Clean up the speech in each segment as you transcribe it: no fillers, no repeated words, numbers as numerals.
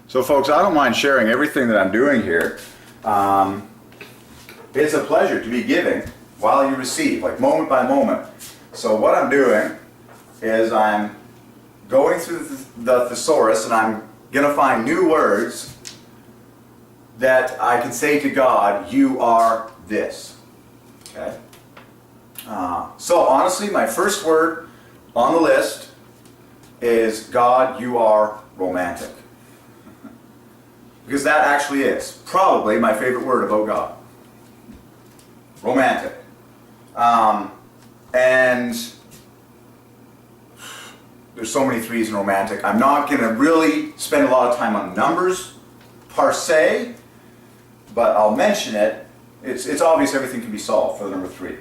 So folks, I don't mind sharing everything that I'm doing here. It's a pleasure to be giving while you receive, like moment by moment. So what I'm doing is I'm going through the thesaurus and I'm going to find new words that I can say to God, you are this. Okay? So honestly, my first word on the list is God, you are romantic. Because that actually is probably my favorite word about God. Romantic. And there's so many threes in romantic. I'm not going to really spend a lot of time on numbers per se, but I'll mention it. It's obvious everything can be solved for the number 3.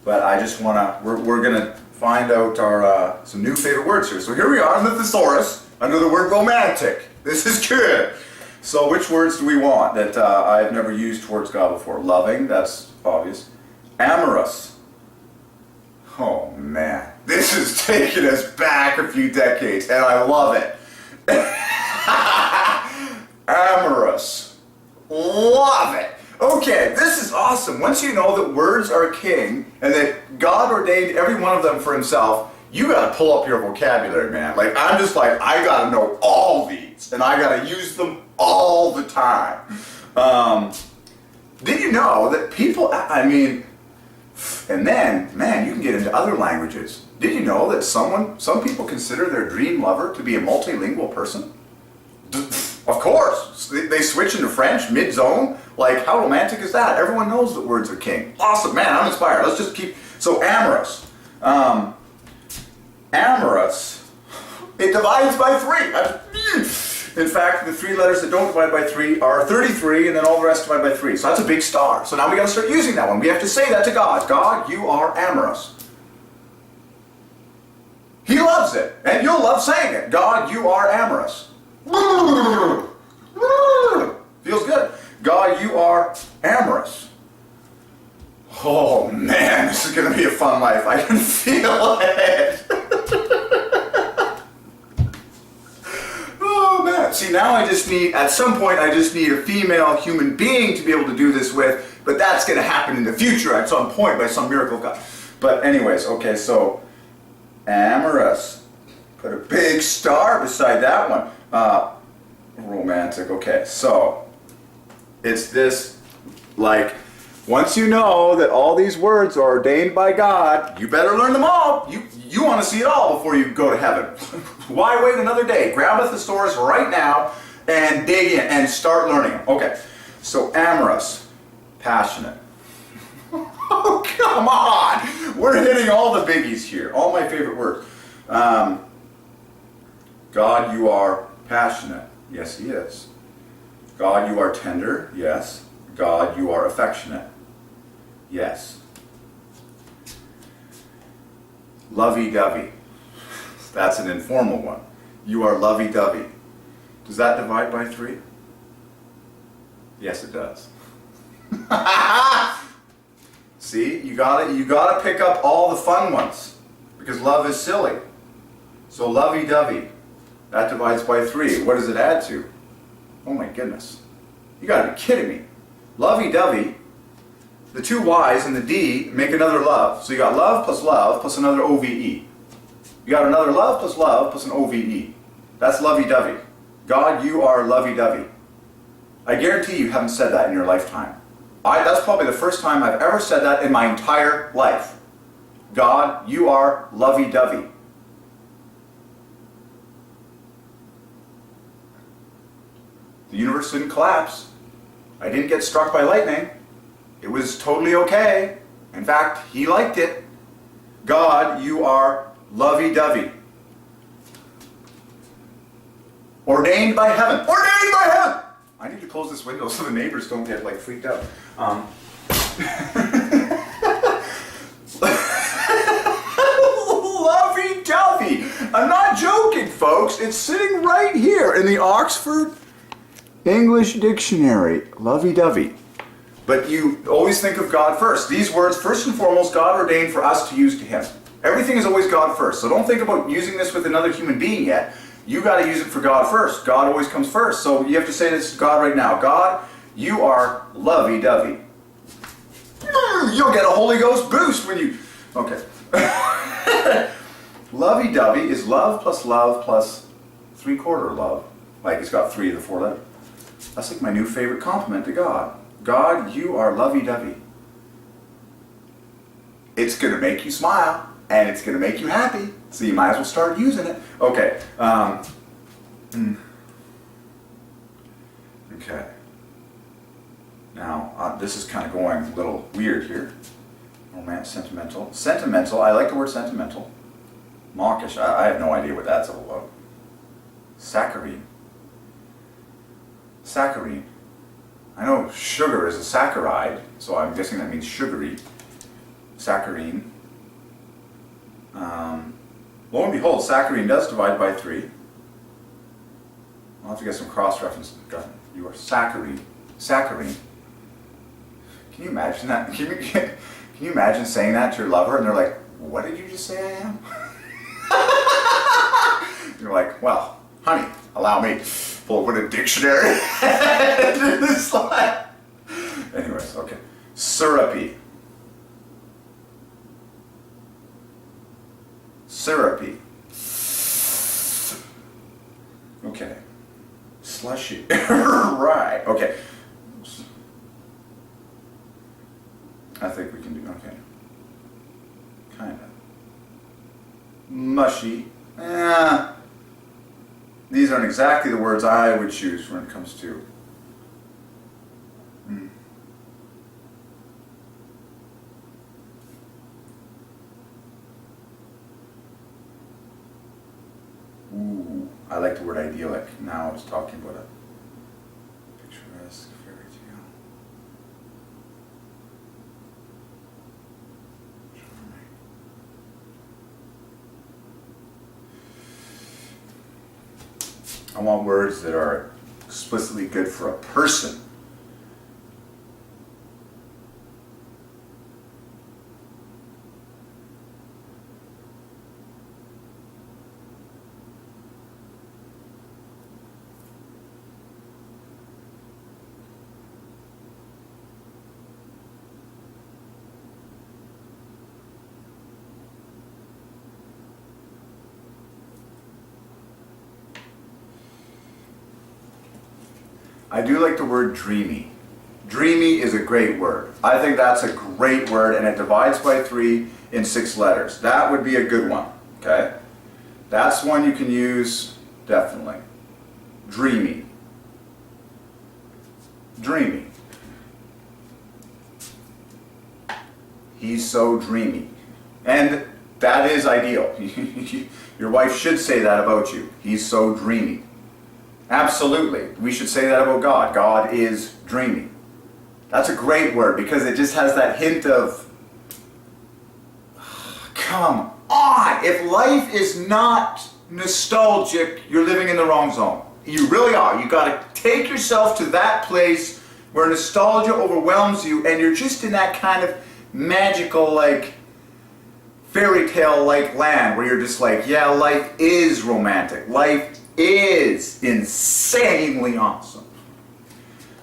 But I just want to, we're going to find out our some new favorite words here. So here we are in the thesaurus under the word romantic. This is good. So which words do we want that I've never used towards God before? Loving, that's obvious. Amorous. Oh man, this is taking us back a few decades and I love it. Amorous. Love it. Okay, this is awesome. Once you know that words are king and that God ordained every one of them for himself, you gotta pull up your vocabulary, man. Like, I'm just like, I gotta know all these and I gotta use them all the time. Did you know that people, I mean, and then, man, you can get into other languages. Did you know that some people consider their dream lover to be a multilingual person? Of course. They switch into French mid-zone. Like, how romantic is that? Everyone knows that words are king. Awesome, man, I'm inspired. Let's just keep, so amorous. Amorous, it divides by 3. In fact, the 3 letters that don't divide by 3 are 33, and then all the rest divide by 3. So that's a big star. So now we got to start using that one. We have to say that to God. God, you are amorous. He loves it, and you'll love saying it. God, you are amorous. Feels good. God, you are amorous. Oh man, this is going to be a fun life. I can feel it. Oh man. See, now I just need, at some point, I just need a female human being to be able to do this with, but that's going to happen in the future at some point by some miracle of God. But anyways, okay, so amorous. Put a big star beside that one. Romantic, okay, so it's this, like, once you know that all these words are ordained by God, you better learn them all. You want to see it all before you go to heaven. Why wait another day? Grab a thesaurus right now and dig in and start learning them. Okay, so amorous, passionate. Oh, come on! We're hitting all the biggies here, all my favorite words. God, you are passionate. Yes, he is. God, you are tender. Yes. God, you are affectionate. Yes. Lovey-dovey. That's an informal one. You are lovey-dovey. Does that divide by 3? Yes, it does. See, you gotta pick up all the fun ones because love is silly. So lovey-dovey. That divides by 3. What does it add to? Oh my goodness. You gotta be kidding me. Lovey-dovey, the 2 Y's and the D make another love. So you got love plus another OVE. You got another love plus an OVE. That's lovey-dovey. God, you are lovey-dovey. I guarantee you haven't said that in your lifetime. That's probably the first time I've ever said that in my entire life. God, you are lovey-dovey. The universe didn't collapse. I didn't get struck by lightning. It was totally okay. In fact, he liked it. God, you are lovey-dovey. Ordained by heaven. Ordained by heaven! I need to close this window so the neighbors don't get like freaked out. Lovey-dovey. I'm not joking, folks. It's sitting right here in the Oxford English Dictionary, lovey-dovey. But you always think of God first. These words, first and foremost, God ordained for us to use to Him. Everything is always God first. So don't think about using this with another human being yet. you got to use it for God first. God always comes first. So you have to say this to God right now. God, you are lovey-dovey. You'll get a Holy Ghost boost when you... Okay. Lovey-dovey is love plus 3/4 love. Like it's got 3 of the 4 letters. That's like my new favorite compliment to God. God, you are lovey-dovey. It's going to make you smile, and it's going to make you happy, so you might as well start using it. Okay. Okay. Now, this is kind of going a little weird here. Romance, sentimental. Sentimental, I like the word sentimental. Mawkish, I have no idea what that's all about. Saccharine. Saccharine. I know sugar is a saccharide, so I'm guessing that means sugary. Saccharine. Lo and behold, saccharine does divide by 3. I'll have to get some cross-reference. You are saccharine. Saccharine. Can you imagine that? Can you imagine saying that to your lover and they're like, what did you just say I am? You're like, well, honey, allow me. Pull open a dictionary. Anyways, okay. Syrupy. Syrupy. Okay. Slushy. Right. Okay. I think we can do, okay. Kind of. Mushy. These aren't exactly the words I would choose when it comes to. Ooh, I like the word idyllic. Now it's talking about a picturesque fairy tale. I want words that are explicitly good for a person. I do like the word dreamy. Dreamy is a great word. I think that's a great word, and it divides by 3 in 6 letters. That would be a good one, okay? That's one you can use, definitely. Dreamy. Dreamy. He's so dreamy. And that is ideal. Your wife should say that about you. He's so dreamy. Absolutely. We should say that about God. God is dreamy. That's a great word because it just has that hint of, come on. If life is not nostalgic, you're living in the wrong zone. You really are. You got to take yourself to that place where nostalgia overwhelms you and you're just in that kind of magical, like, fairy tale like land where you're just like, yeah, life is romantic. Life is insanely awesome.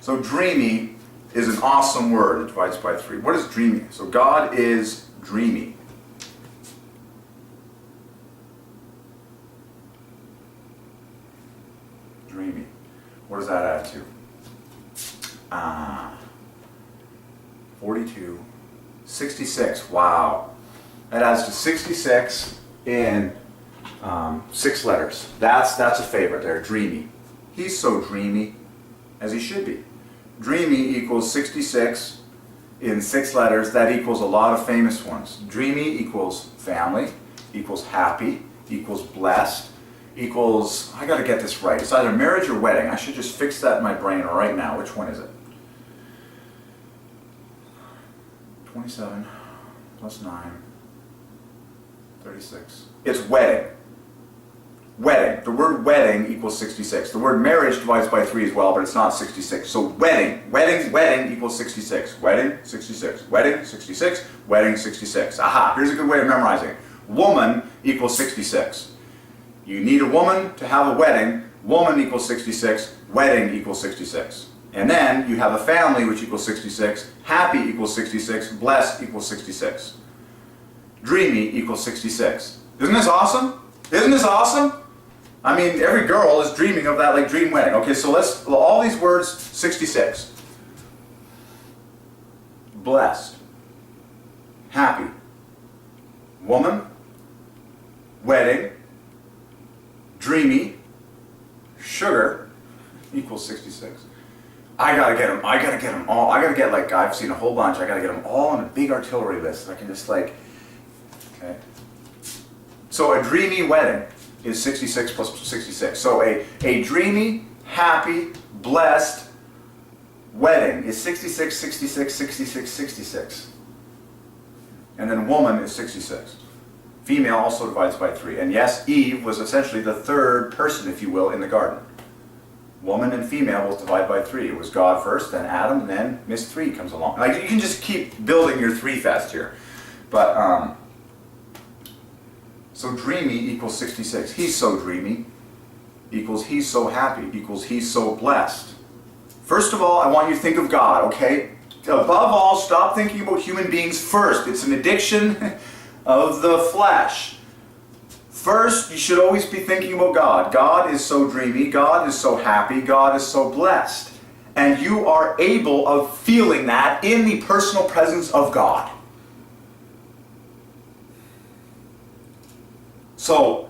So dreamy is an awesome word. It divides by 3. What is dreamy? So God is dreamy. Dreamy. What does that add to? 42. 66. Wow. That adds to 66 in 6 letters. That's a favorite there, dreamy. He's so dreamy, as he should be. Dreamy equals 66 in 6 letters. That equals a lot of famous ones. Dreamy equals family, equals happy, equals blessed, equals, I gotta get this right. It's either marriage or wedding. I should just fix that in my brain right now. Which one is it? 27 plus 9, 36. It's wedding. Wedding. The word wedding equals 66. The word marriage divides by 3 as well, but it's not 66. So wedding. Wedding equals 66. Wedding, 66. Wedding, 66. Wedding, 66. Aha, here's a good way of memorizing it. Woman equals 66. You need a woman to have a wedding. Woman equals 66. Wedding equals 66. And then you have a family, which equals 66. Happy equals 66. Blessed equals 66. Dreamy equals 66. Isn't this awesome? Isn't this awesome? I mean, every girl is dreaming of that, like, dream wedding. Okay, so let's, all these words, 66. Blessed. Happy. Woman. Wedding. Dreamy. Sugar equals 66. I gotta get them all. I gotta get, like, I've seen a whole bunch. I gotta get them all on a big artillery list. I can just, like, okay. So a dreamy wedding is 66 plus 66. So a dreamy, happy, blessed wedding is 66, 66, 66, 66. And then woman is 66. Female also divides by 3. And yes, Eve was essentially the third person, if you will, in the garden. Woman and female will divide by 3. It was God first, then Adam, and then Miss 3 comes along. Like, you can just keep building your 3 fest here. But, so dreamy equals 66. He's so dreamy equals he's so happy equals he's so blessed. First of all, I want you to think of God, okay? Above all, stop thinking about human beings first. It's an addiction of the flesh. First, you should always be thinking about God. God is so dreamy. God is so happy. God is so blessed. And you are able of feeling that in the personal presence of God. So,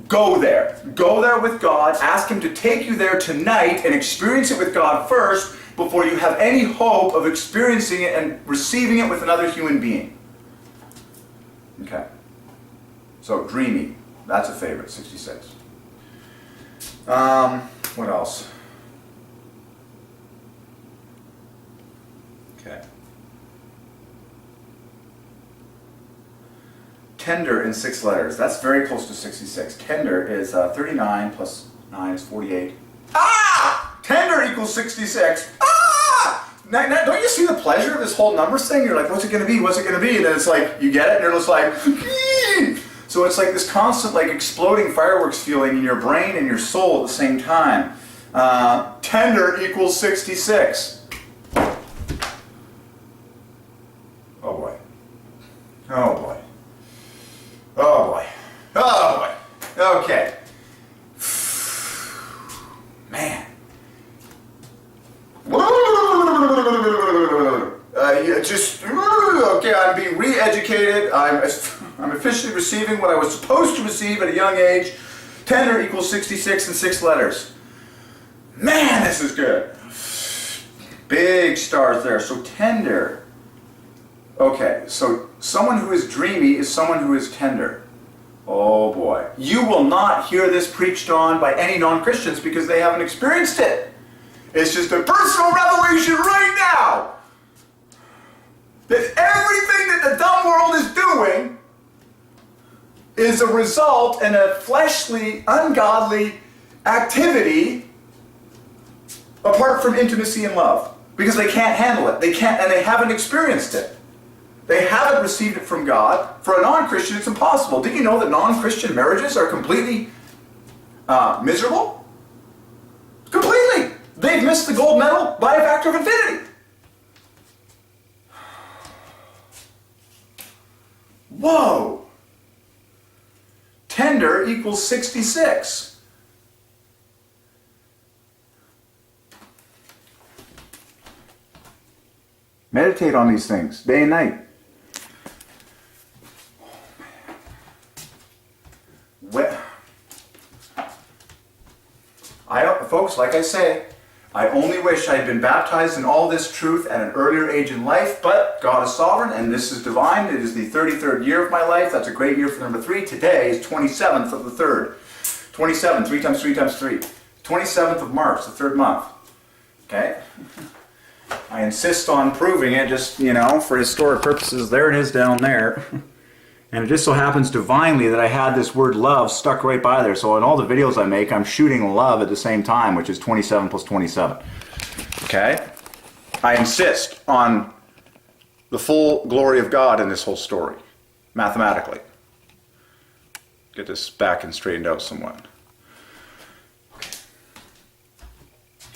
go there. Go there with God. Ask Him to take you there tonight and experience it with God first before you have any hope of experiencing it and receiving it with another human being. Okay. So, dreamy. That's a favorite, 66. What else? Okay. Tender in 6 letters. That's very close to 66. Tender is 39 plus 9 is 48. Ah! Tender equals 66. Ah! Now, don't you see the pleasure of this whole numbers thing? You're like, what's it going to be? What's it going to be? And then it's like, you get it, and you're just like, so it's like this constant, like, exploding fireworks feeling in your brain and your soul at the same time. Tender equals 66. Oh boy. Oh boy. Oh boy. Oh boy. Okay. Man. Okay, I'm being re-educated. I'm officially receiving what I was supposed to receive at a young age. Tender equals 66 and 6 letters. Man, this is good. Big stars there. So tender. Okay, so someone who is dreamy is someone who is tender. Oh boy. You will not hear this preached on by any non-Christians because they haven't experienced it. It's just a personal revelation right now. That everything that the dumb world is doing is a result in a fleshly, ungodly activity apart from intimacy and love. Because they can't handle it. They can't, and they haven't experienced it. They haven't received it from God. For a non-Christian, it's impossible. Did you know that non-Christian marriages are completely miserable? Completely. They've missed the gold medal by a factor of infinity. Whoa. Tender equals 66. Meditate on these things day and night. Folks, like I say, I only wish I had been baptized in all this truth at an earlier age in life, but God is sovereign and this is divine. It is the 33rd year of my life. That's a great year for number 3. Today is 27th of the 3rd. 27, 3 times 3 times 3. 27th of March, the 3rd month. Okay? I insist on proving it just, for historic purposes. There it is down there. And it just so happens divinely that I had this word love stuck right by there. So in all the videos I make, I'm shooting love at the same time, which is 27 plus 27. Okay? I insist on the full glory of God in this whole story, mathematically. get this back and straightened out somewhat.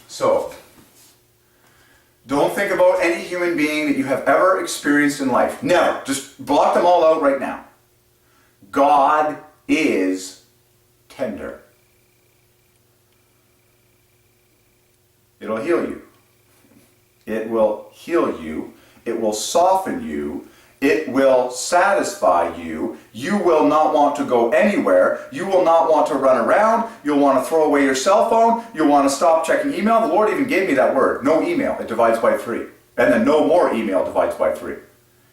So, don't think about any human being that you have ever experienced in life. Never. Just block them all out right now. God is tender. It'll heal you. It will heal you. It will soften you. It will satisfy you. You will not want to go anywhere. You will not want to run around. You'll want to throw away your cell phone. You'll want to stop checking email. The Lord even gave me that word. No email. It divides by 3. And then no more email divides by 3.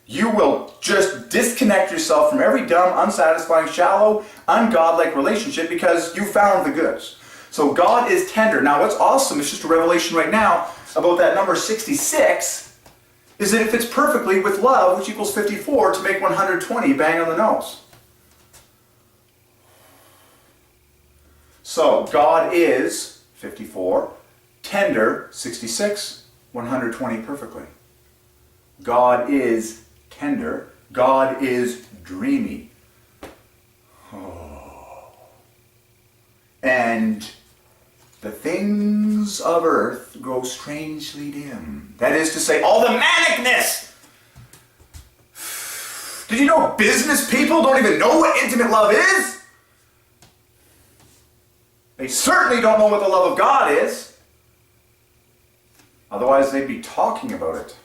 You will just disconnect yourself from every dumb, unsatisfying, shallow, ungodlike relationship because you found the goods. So God is tender. Now what's awesome, it's just a revelation right now about that number 66, is that it fits perfectly with love, which equals 54, to make 120 bang on the nose. So God is 54, tender 66, 120 perfectly. God is tender. God is dreamy. Oh. And the things of earth grow strangely dim. That is to say, all the manicness. Did you know business people don't even know what intimate love is? They certainly don't know what the love of God is. Otherwise, they'd be talking about it.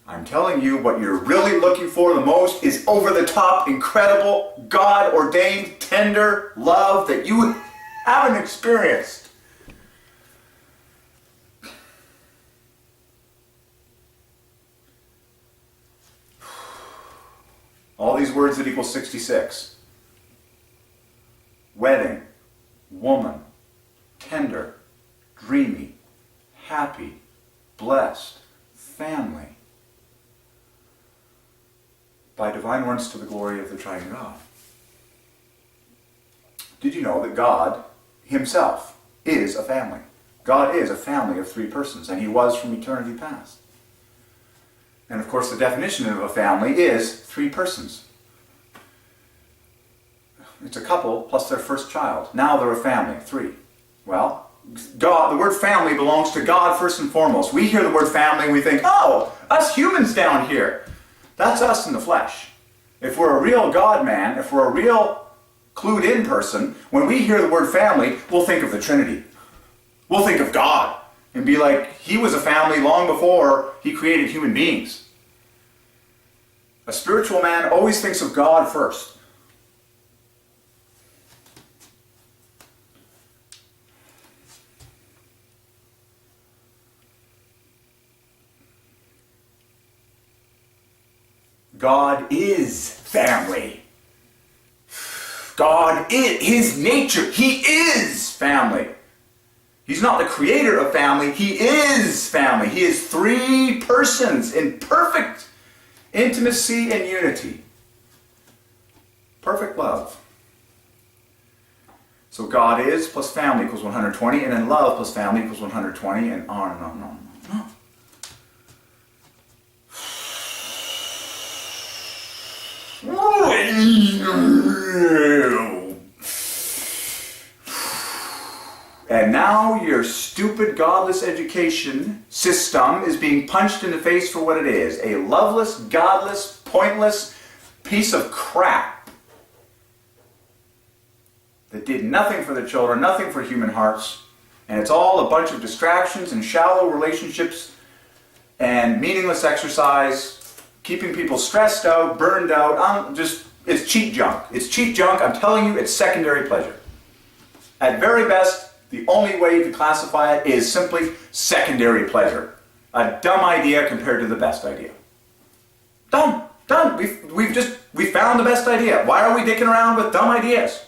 I'm telling you, what you're really looking for the most is over-the-top, incredible, God-ordained, tender love that you haven't experienced. All these words that equal 66. Wedding, woman, tender, dreamy, happy, blessed, family. By divine ordinance to the glory of the Triune God. Did you know that God himself is a family? God is a family of 3 persons, and he was from eternity past. And of course the definition of a family is 3 persons. It's a couple plus their first child. Now they're a family, 3. Well, God, the word family belongs to God first and foremost. We hear the word family and we think, oh, us humans down here. That's us in the flesh. If we're a real God man, if we're a real clued in person, when we hear the word family, we'll think of the Trinity. We'll think of God and be like, he was a family long before he created human beings. A spiritual man always thinks of God first. God is family. God is, his nature, he is family. He's not the creator of family, he is family. He is 3 persons in perfect intimacy and unity. Perfect love. So God is plus family equals 120, and then love plus family equals 120, and on and on and on. And now your stupid, godless education system is being punched in the face for what it is. A loveless, godless, pointless piece of crap that did nothing for the children, nothing for human hearts. And it's all a bunch of distractions and shallow relationships and meaningless exercise, keeping people stressed out, burned out. It's cheap junk. It's cheap junk. I'm telling you, it's secondary pleasure. At very best, the only way you can classify it is simply secondary pleasure. A dumb idea compared to the best idea. Dumb. We found the best idea. Why are we dicking around with dumb ideas?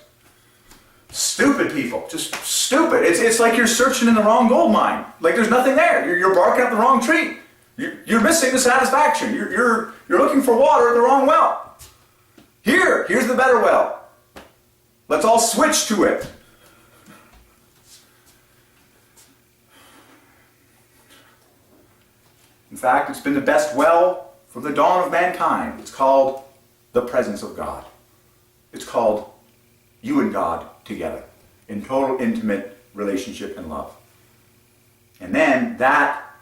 Stupid people. Just stupid. It's like you're searching in the wrong gold mine. Like there's nothing there. You're barking up the wrong tree. You're missing the satisfaction. You're looking for water at the wrong well. Here's the better well. Let's all switch to it. In fact, it's been the best well from the dawn of mankind. It's called the presence of God. It's called you and God together in total intimate relationship and love. And then that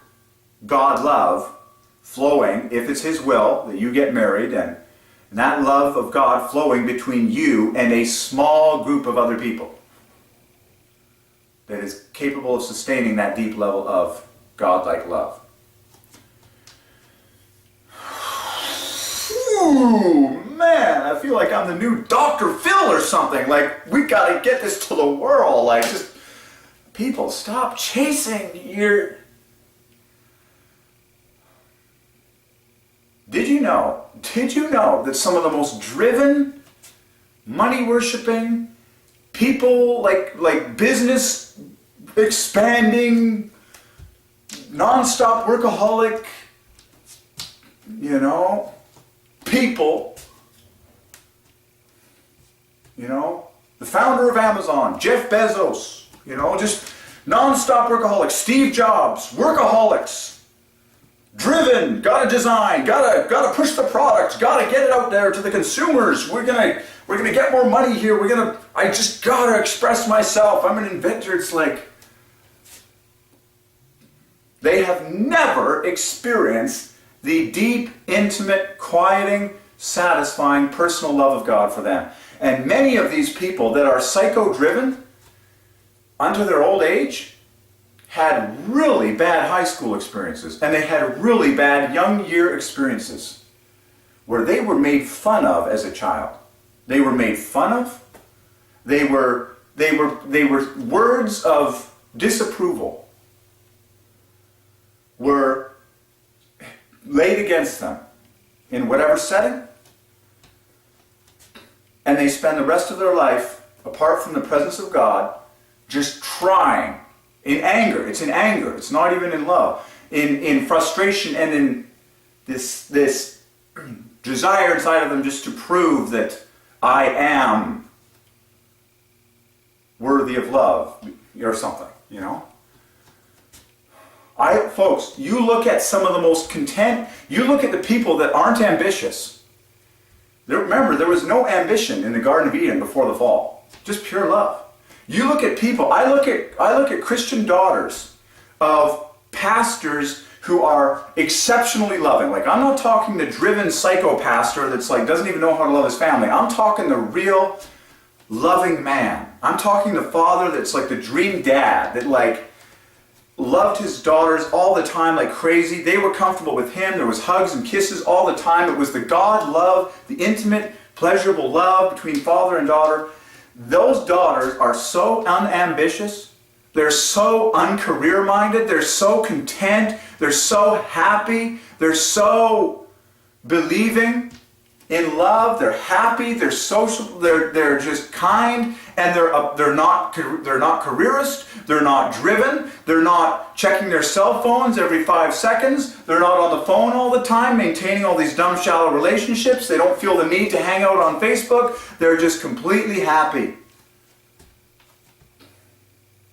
God love flowing, if it's His will that you get married, and that love of God flowing between you and a small group of other people that is capable of sustaining that deep level of God-like love. Ooh, man, I feel like I'm the new Dr. Phil or something. Like, we gotta get this to the world. Like, just, people, stop chasing your... Did you know that some of the most driven, money-worshipping, people, like business expanding, non-stop workaholic, people, the founder of Amazon, Jeff Bezos, just non-stop workaholics, Steve Jobs, workaholics, driven, gotta design, gotta push the product, gotta get it out there to the consumers, we're gonna get more money here, I just gotta express myself, I'm an inventor. It's like, they have never experienced the deep, intimate, quieting, satisfying, personal love of God for them. And many of these people that are psycho-driven unto their old age had really bad high school experiences, and they had really bad young year experiences where they were made fun of as a child. They were made fun of. They were words of disapproval were laid against them in whatever setting, and they spend the rest of their life apart from the presence of God just trying in anger. It's in anger. It's not even in love. In frustration and in this desire inside of them just to prove that I am worthy of love or something, Folks, you look at some of the most content, you look at the people that aren't ambitious. Remember, there was no ambition in the Garden of Eden before the fall. Just pure love. You look at people, I look at Christian daughters of pastors who are exceptionally loving. Like, I'm not talking the driven psycho pastor that's like doesn't even know how to love his family. I'm talking the real loving man. I'm talking the father that's like the dream dad that like loved his daughters all the time like crazy. They were comfortable with him. There was hugs and kisses all the time. It was the God love, the intimate, pleasurable love between father and daughter. Those daughters are so unambitious. They're so uncareer minded. They're so content. They're so happy. They're so believing in love. They're happy. They're social. They're just kind, and they're not careerist. They're not driven. They're not checking their cell phones every 5 seconds. They're not on the phone all the time, maintaining all these dumb, shallow relationships. They don't feel the need to hang out on Facebook. They're just completely happy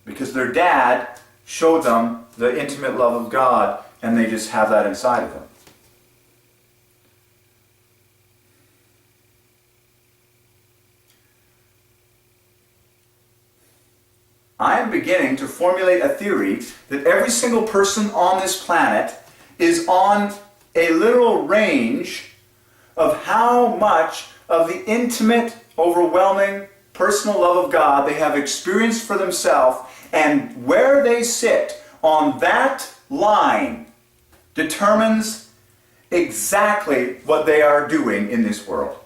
because their dad showed them the intimate love of God, and they just have that inside of them. I am beginning to formulate a theory that every single person on this planet is on a literal range of how much of the intimate, overwhelming, personal love of God they have experienced for themselves, and where they sit on that line determines exactly what they are doing in this world.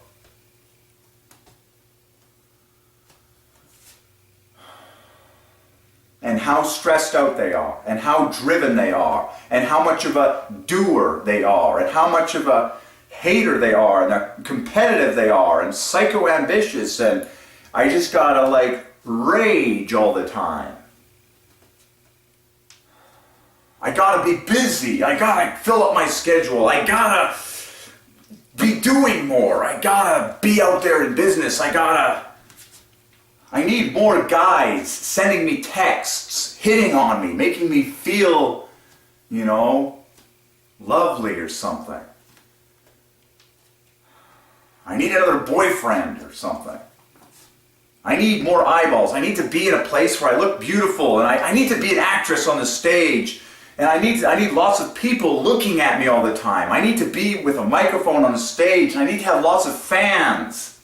And how stressed out they are, and how driven they are, and how much of a doer they are, and how much of a hater they are, and how competitive they are, and psycho-ambitious, and I just gotta like rage all the time. I gotta be busy, I gotta fill up my schedule, I gotta be doing more, I gotta be out there in business, I need more guys sending me texts, hitting on me, making me feel, lovely or something. I need another boyfriend or something. I need more eyeballs. I need to be in a place where I look beautiful, and I need to be an actress on the stage. And I need lots of people looking at me all the time. I need to be with a microphone on the stage, and I need to have lots of fans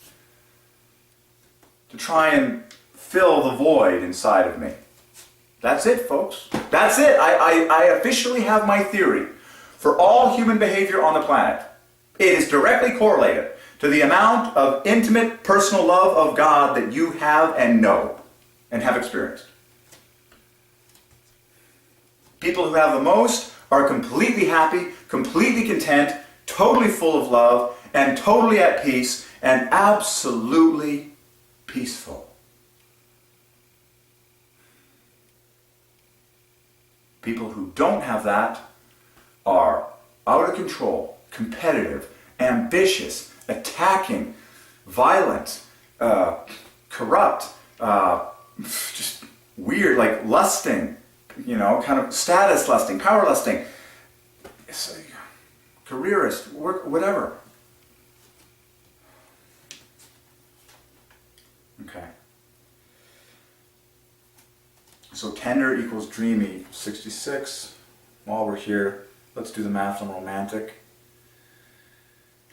to try and fill the void inside of me. That's it, folks. That's it. I officially have my theory for all human behavior on the planet. It is directly correlated to the amount of intimate, personal love of God that you have and know and have experienced. People who have the most are completely happy, completely content, totally full of love, and totally at peace, and absolutely peaceful. People who don't have that are out of control, competitive, ambitious, attacking, violent, corrupt, just weird, like lusting, kind of status lusting, power lusting, careerist, work, whatever. Okay. So tender equals dreamy equals 66. While we're here, let's do the math on romantic.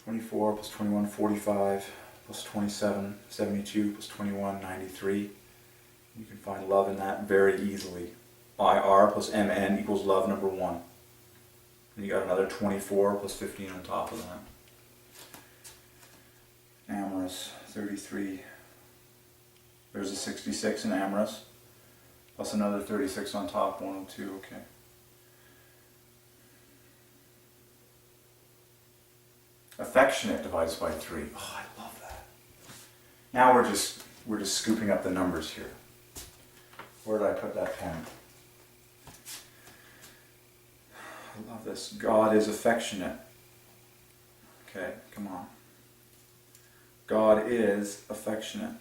24 plus 21, 45, plus 27, 72, plus 21, 93. You can find love in that very easily. IR plus MN equals love number 1. And you got another 24 plus 15 on top of that. Amorous, 33. There's a 66 in amorous. Plus another 36 on top, 102, okay. Affectionate divides by 3. Oh, I love that. Now we're just scooping up the numbers here. Where did I put that pen? I love this. God is affectionate. Okay, come on. God is affectionate.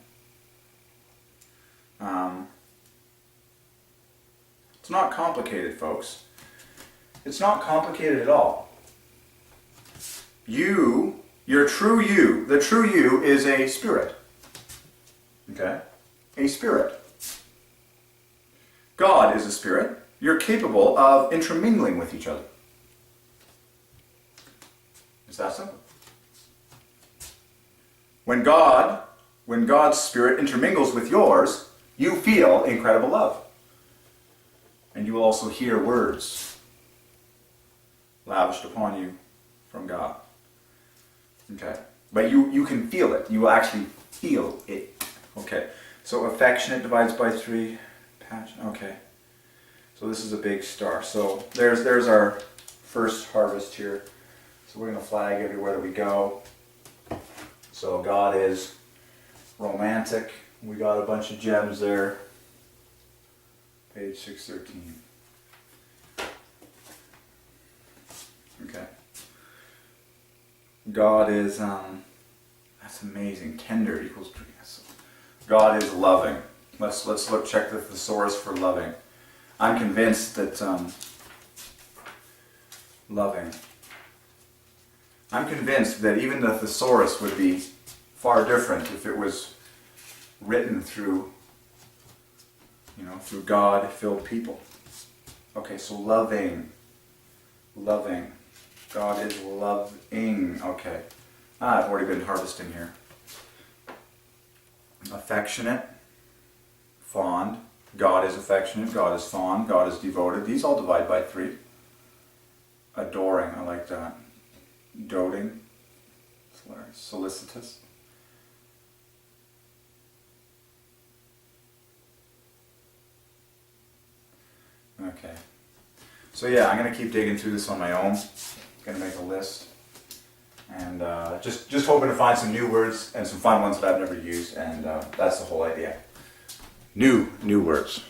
It's not complicated, folks. It's not complicated at all. You, your true you, the true you is a spirit. Okay? A spirit. God is a spirit. You're capable of intermingling with each other. It's that simple. When God's spirit intermingles with yours, you feel incredible love. And you will also hear words lavished upon you from God. Okay. But you can feel it. You will actually feel it. Okay. So affectionate divides by 3. Passion. Okay. So this is a big star. So there's our first harvest here. So we're going to flag everywhere that we go. So God is romantic. We got a bunch of gems there. Page 613. Okay. God is, that's amazing. Tender equals, God is loving. Let's check the thesaurus for loving. I'm convinced that, loving. I'm convinced that even the thesaurus would be far different if it was written through through God-filled people. Okay, so loving. Loving. God is loving. Okay. I've already been harvesting here. Affectionate. Fond. God is affectionate. God is fond. God is devoted. These all divide by 3. Adoring. I like that. Doting. Solicitous. Okay. So yeah, I'm going to keep digging through this on my own. I'm going to make a list. And just hoping to find some new words and some fun ones that I've never used. And that's the whole idea. New words.